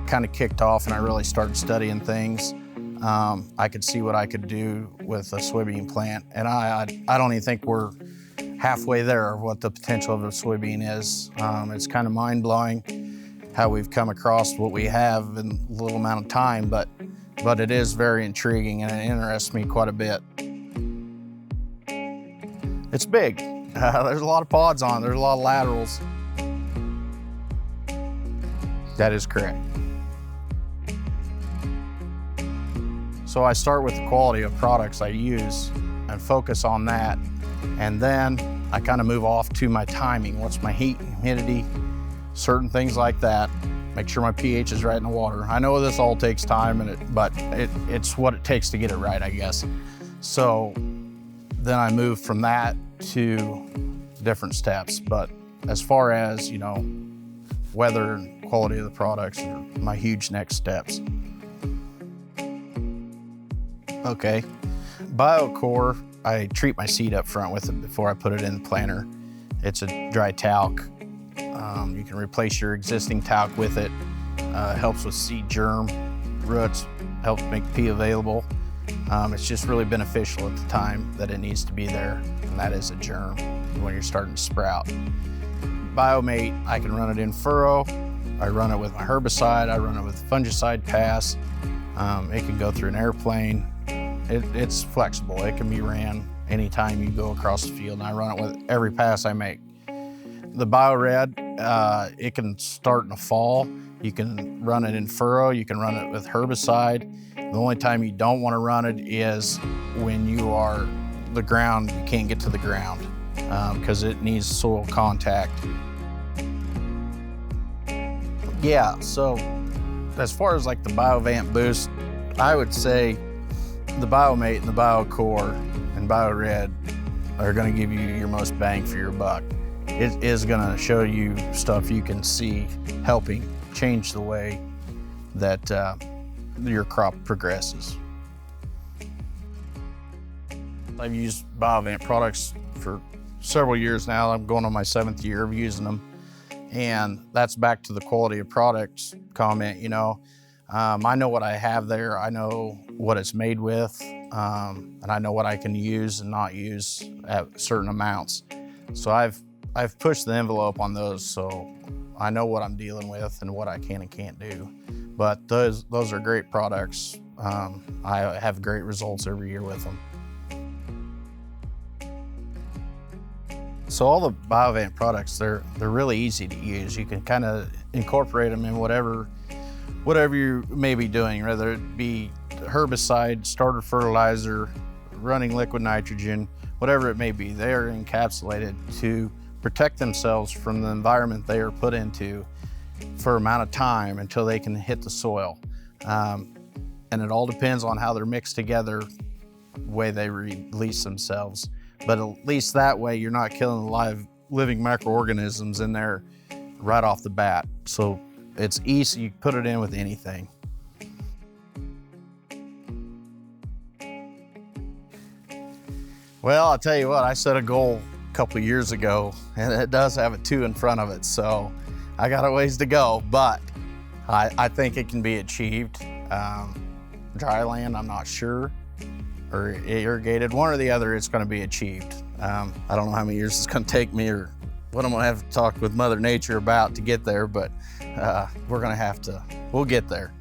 Kind of kicked off and I really started studying things. I could see what I could do with a soybean plant, and I don't even think we're halfway there of what the potential of a soybean is. It's kind of mind-blowing how we've come across what we have in a little amount of time, but it is very intriguing and it interests me quite a bit. It's big. There's a lot of pods on it. There's a lot of laterals. That is correct. So I start with the quality of products I use and focus on that. And then I kind of move off to my timing. What's my heat, humidity, certain things like that. Make sure my pH is right in the water. I know this all takes time, but it's what it takes to get it right, I guess. So then I move from that to different steps. But as far as, weather and quality of the products are my huge next steps. Okay, BioCore, I treat my seed up front with it before I put it in the planter. It's a dry talc. You can replace your existing talc with it. Helps with seed germ, roots, helps make pea available. It's just really beneficial at the time that it needs to be there, and that is a germ when you're starting to sprout. Biomate, I can run it in furrow. I run it with my herbicide. I run it with fungicide pass. It can go through an airplane. It's flexible. It can be ran anytime you go across the field, and I run it with every pass I make. The BioRed, it can start in the fall. You can run it in furrow. You can run it with herbicide. The only time you don't want to run it is when you are the ground, you can't get to the ground because it needs soil contact. Yeah, so as far as like the Biovante boost, I would say the Biomate and the BioCore and BioRed are going to give you your most bang for your buck. It is going to show you stuff you can see helping change the way that your crop progresses. I've used Biovante products for several years now. I'm going on my 7th year of using them. And that's back to the quality of products comment, I know what I have there. I know what it's made with, and I know what I can use and not use at certain amounts. So I've pushed the envelope on those, so I know what I'm dealing with and what I can and can't do. But those are great products. I have great results every year with them. So all the Biovante products, they're really easy to use. You can kind of incorporate them in whatever you may be doing, whether it be herbicide, starter fertilizer, running liquid nitrogen, whatever it may be. They are encapsulated to protect themselves from the environment they are put into for an amount of time until they can hit the soil. And it all depends on how they're mixed together, the way they release themselves. But at least that way you're not killing the live living microorganisms in there right off the bat. So it's easy, you put it in with anything. Well, I'll tell you what, I set a goal a couple of years ago, and it does have a 2 in front of it, so I got a ways to go, but I think it can be achieved. Dry land, I'm not sure, or irrigated, one or the other, it's gonna be achieved. I don't know how many years it's gonna take me or what I'm gonna have to talk with Mother Nature about to get there, but we'll get there.